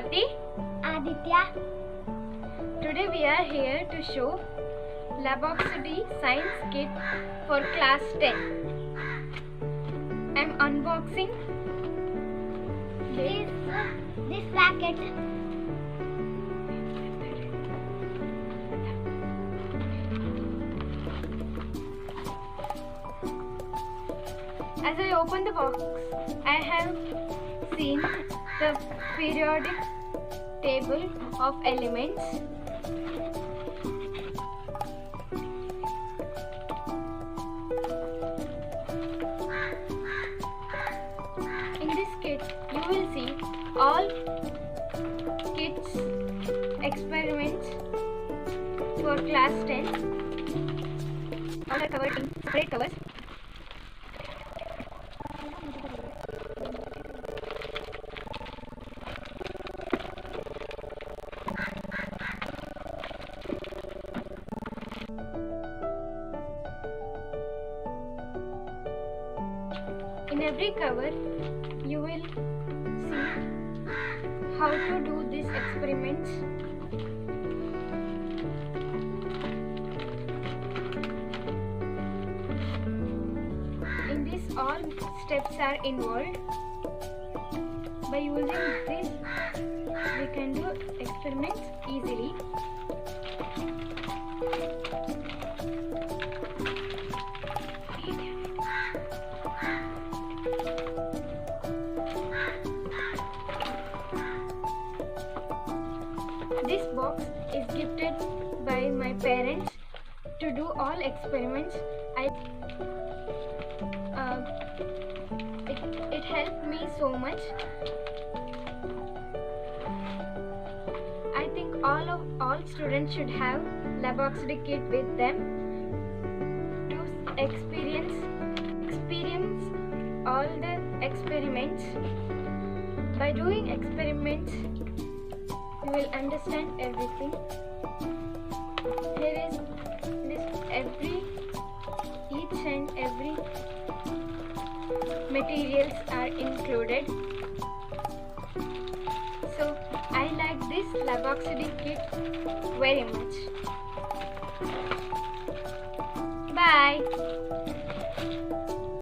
Swathi. Adithya. Today we are here to show LABOXD science kit for class 10. I am unboxing This packet. As I open the box, I have seen the periodic table of elements. In this kit, you will see all kits experiments for class 10. All are covered in separate covers. In every cover, you will see how to do these experiments. In this, all steps are involved. By using this, we can do experiments easily. This box is gifted by my parents to do all experiments. It helped me so much. I think all students should have LABOXD kit with them to experience all the experiments. By doing experiments, you will understand everything. Here is each and every materials are included. So I like this LABOXD kit very much. Bye.